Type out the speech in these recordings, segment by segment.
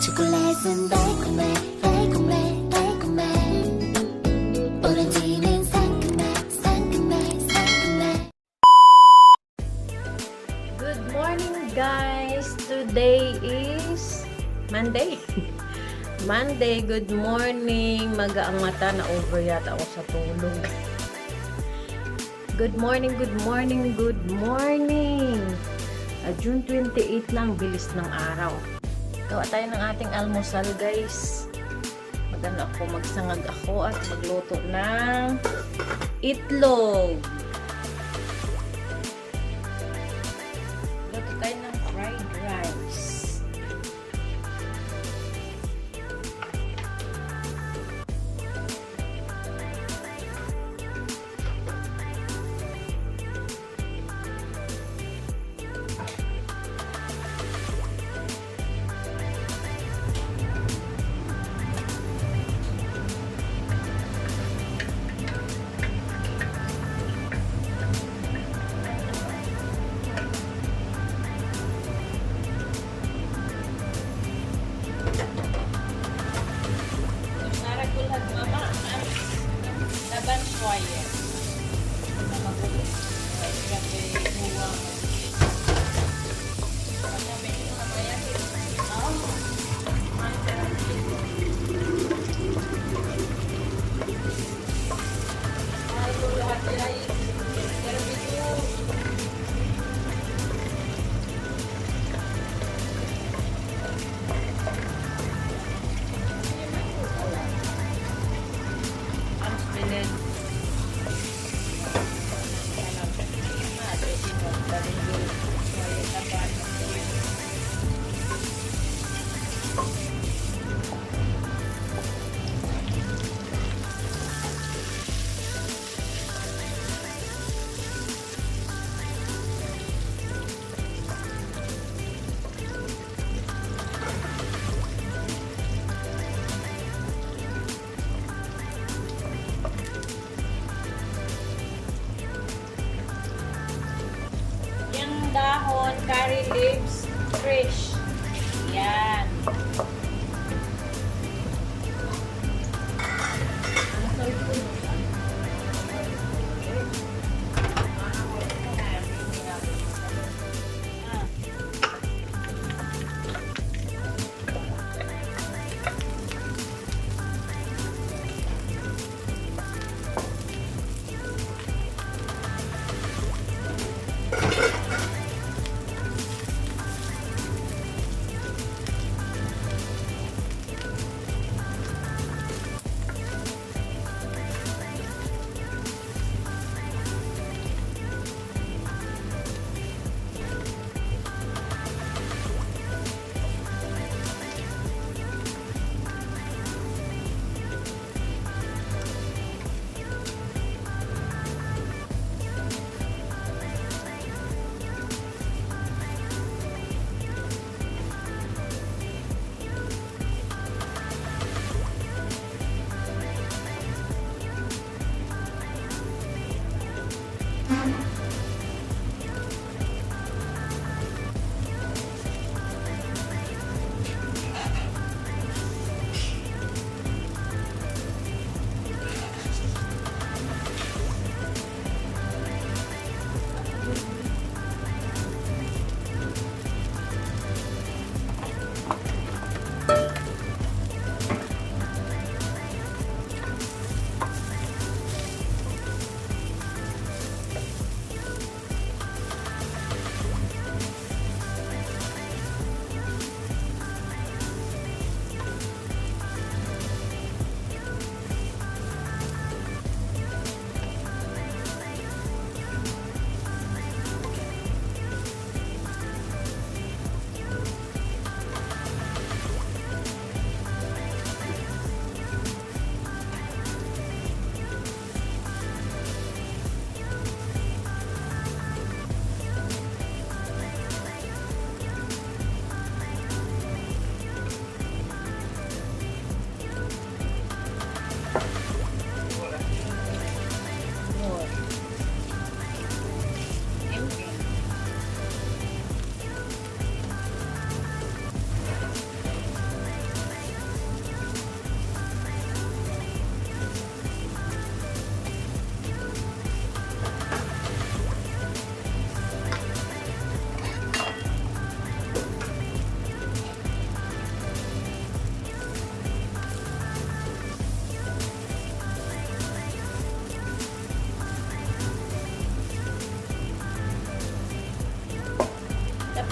초콜릿은 달콤해 달콤해 달콤해 오렌지는 상큼해 상큼해 상큼해. Good morning guys! Today is Monday. Monday, good morning. Maga ang mata na over yata ako sa tulog. Good morning, good morning, good morning. June 28 lang, bilis ng araw. Gawa tayo ng ating almusal guys. Magano ako, magsangag ako at magluto ng itlog. Luto tayo ng fried rice. Laban choye. Magulo. Grabe huwang. Kaya medyo namaya. Dahon, curry leaves, fresh. Yan.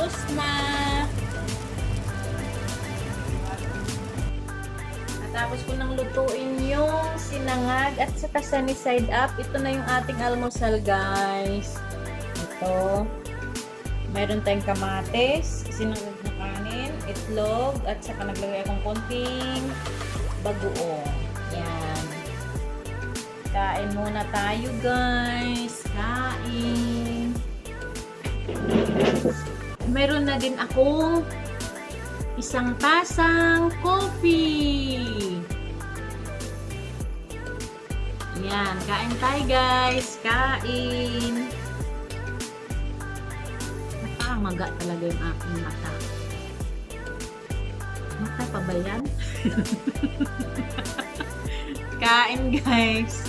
Tapos na. Natapos ko nang lutuin yung sinangag at saka sunny side up. Ito na yung ating almusal, guys. Ito. Meron tayong kamatis, sinangag na kanin, itlog, at saka naglagay akong konting bagoong. Yan. Kain muna tayo, guys. Kain. Meron na din akong isang tasang coffee. Yan. Kain tayo, guys. Kain. Nakamaga talaga yung aking mata. Mata pa ba yan? Kain, guys.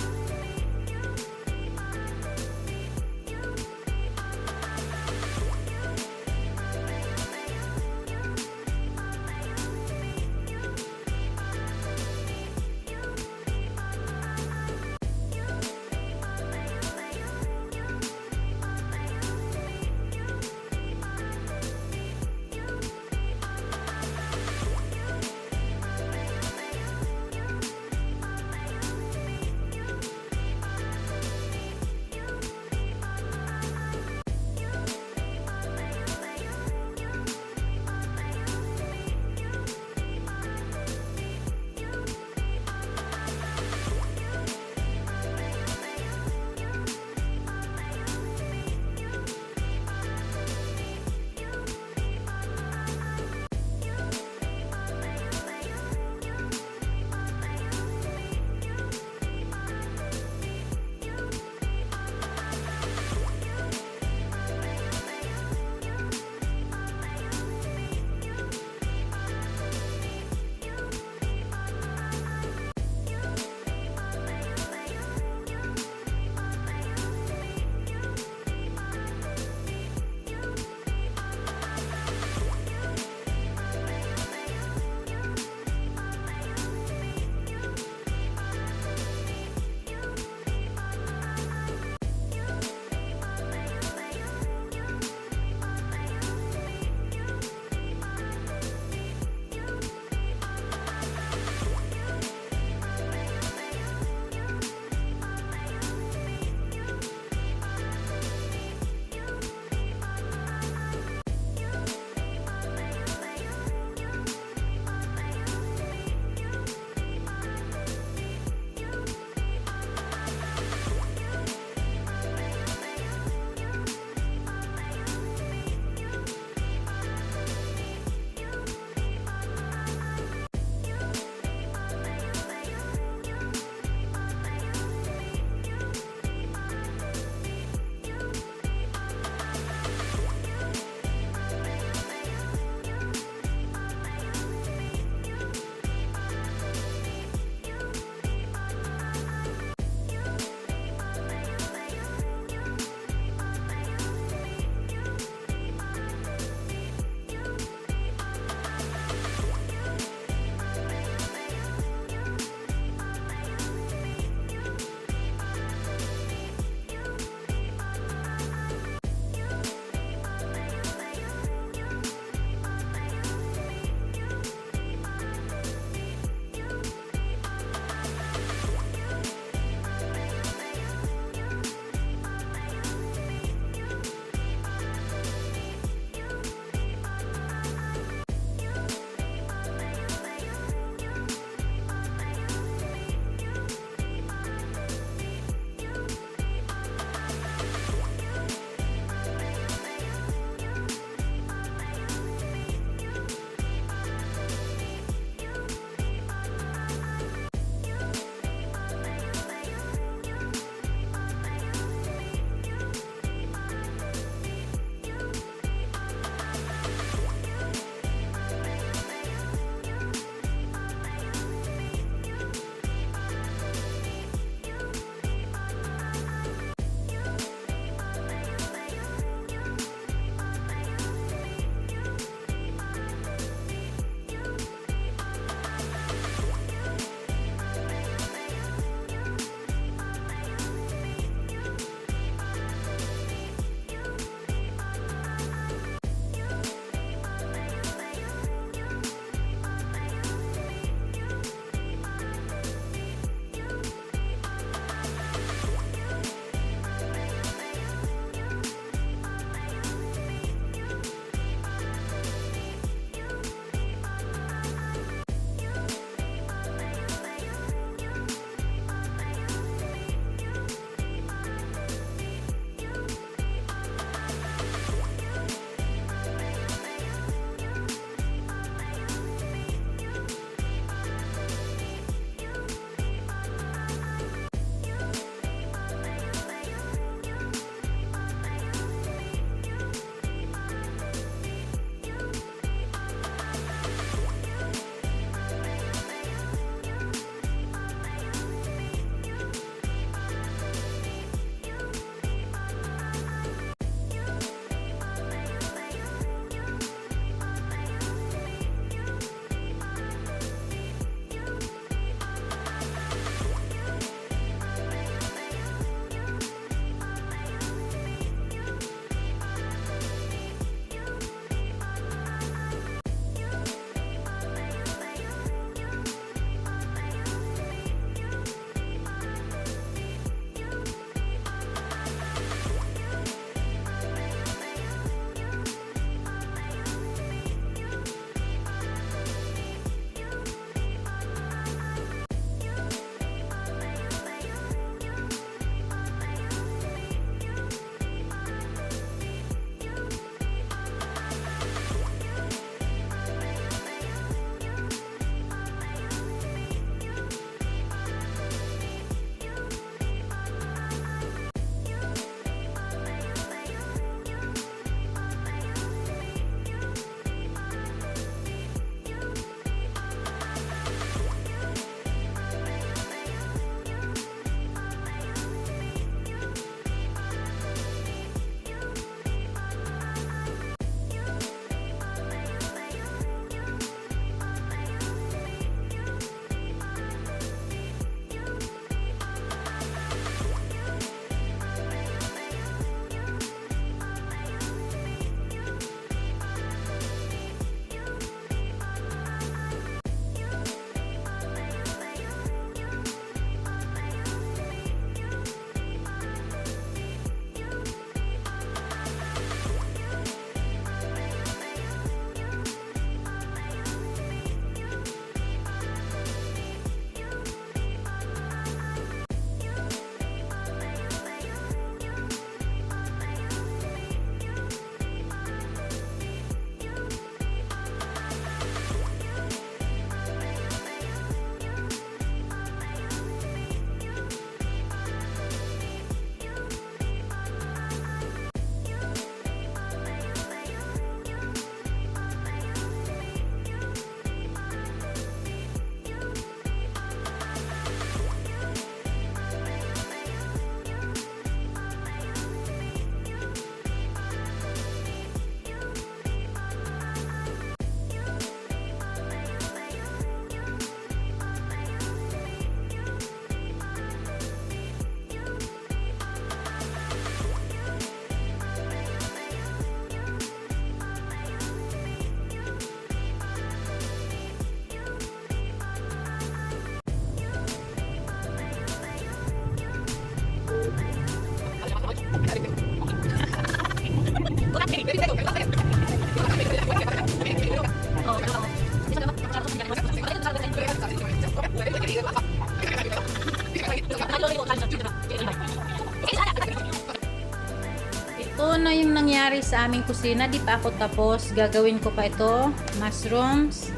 sa aming kusina. Di pa ako tapos. Gagawin ko pa ito. Mushrooms.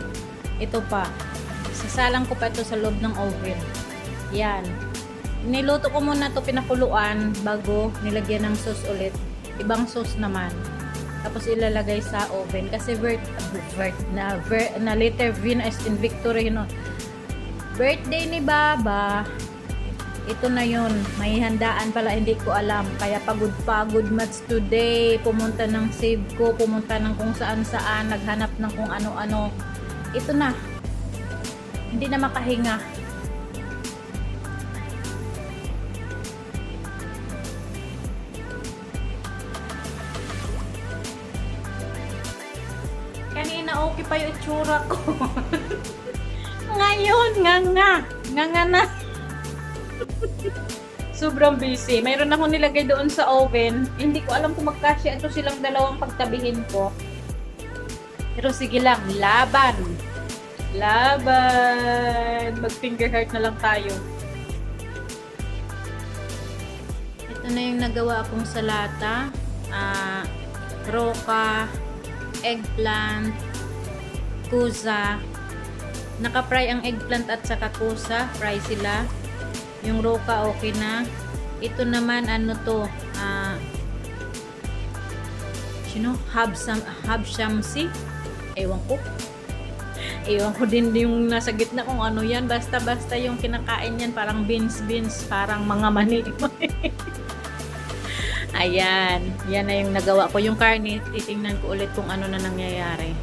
Ito pa. Sasalang ko pa ito sa loob ng oven. Yan. Niluto ko muna ito pinakuluan bago nilagyan ng sauce ulit. Ibang sauce naman. Tapos ilalagay sa oven. Kasi na letter V na is in victory, you know. Birthday ni Baba. Ito na yun. May handaan pala, hindi ko alam. Kaya pagod match today. Pumunta ng save ko. Pumunta ng kung saan-saan. Naghanap ng kung ano-ano. Ito na. Hindi na makahinga. Kanina okay pa yung itsura ko. Ngayon, nga na. Sobrang busy. Mayroon akong nilagay doon sa oven. Hindi ko alam kung magkasya ito silang dalawang pagtabihin ko. Pero sige lang, laban. Mag finger heart na lang tayo. Ito na yung nagawa kong salata. Roka, eggplant, kusa. Naka-fry ang eggplant at saka kusa. Fry sila. Yung roka okay na. Ito naman ano to? Habshamsi. Ewan ko din yung nasa gitna kung ano yan. Basta yung kinakain yan parang beans, parang mga mani. Ayan. Yan na yung nagawa ko. Yung karne, titingnan ko ulit kung ano na nangyayari.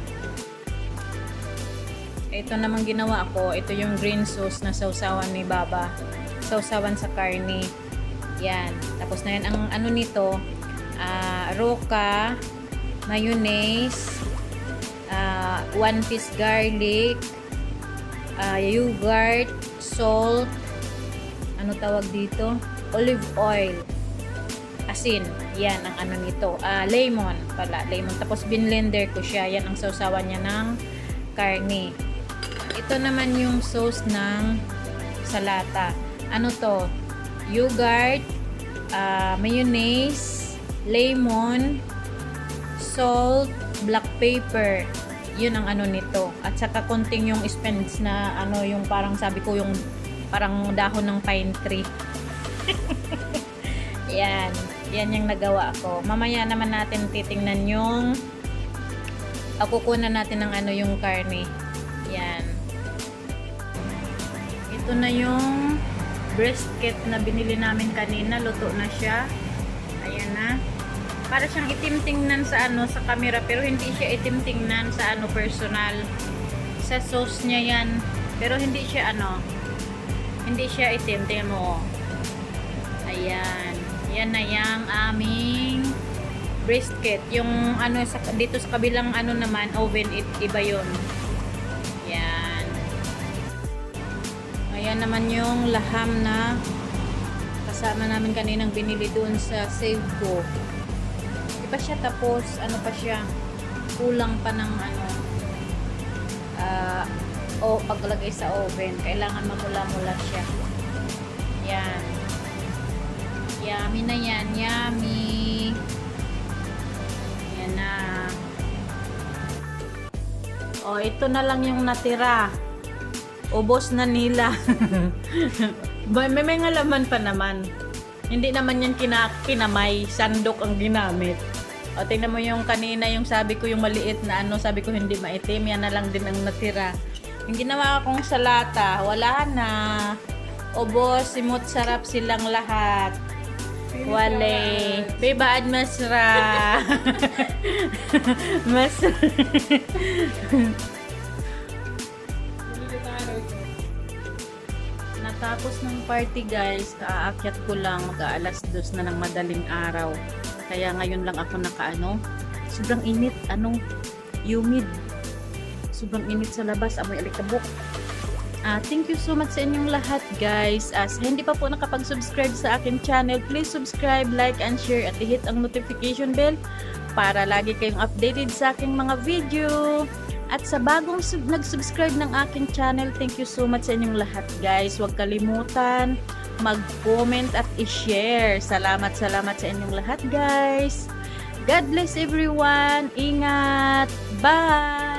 Ito namang ginawa ko. Ito yung green sauce na sausawan ni Baba. Sausawan sa karne. Yan. Tapos na yan. Ang ano nito, roka, mayonnaise, 1 piece garlic, yogurt, salt, ano tawag dito? Olive oil, asin. Yan ang ano nito. Lemon pala. Lemon. Tapos binlender ko siya. Yan ang sausawan niya ng karne. Ito naman yung sauce ng salata. Ano to? Yogurt, mayonnaise, lemon, salt, black pepper. Yun ang ano nito. At saka konting yung spinach na ano, yung parang sabi ko yung parang dahon ng pine tree. Yan. Yan yung nagawa ko. Mamaya naman natin titingnan yung kukunan natin ng ano yung karne. Yan. Ito na yung brisket na binili namin kanina. Luto na siya. Ayan na. Para siyang itim tingnan sa ano, sa camera, pero hindi siya itim tingnan sa ano, personal. Sa sauce niya yan. Pero hindi siya ano, hindi siya itim. Tingnan mo. Ayan. Yan na yung aming brisket. Yung ano, dito sa kabilang ano naman, oven, iba yun. Yan. Ayan naman yung laham na kasama namin kaninang binili doon sa save ko. Di pa siya tapos, ano pa siya, kulang pa ng ano, paglagay sa oven. Kailangan mamula-mula siya. Yan. Yummy na yan. Yummy. Yan na. Ito na lang yung natira. Ubos na nila. may ngalaman pa naman. Hindi naman yan kinamay. Sandok ang ginamit. Tingnan mo yung kanina, yung sabi ko yung maliit na ano, sabi ko hindi maitim. Yan na lang din ang natira. Yung ginawa kong salata, wala na. Ubos, simot, sarap silang lahat. Wale. Bebaan masra. Masra. Natapos ng party guys, kaakyat ko lang, mag-aalas 2 na ng madaling araw. Kaya ngayon lang ako nakaano. Sobrang init, humid. Sobrang init sa labas, amoy alikabok. Thank you so much sa inyong lahat guys. Sa hindi pa po nakapag-subscribe sa akin channel, please subscribe, like, and share at i-hit ang notification bell para lagi kayong updated sa aking mga video. At sa bagong nag-subscribe ng aking channel, thank you so much sa inyong lahat guys. Huwag kalimutan mag-comment at i-share. Salamat sa inyong lahat guys. God bless everyone. Ingat. Bye!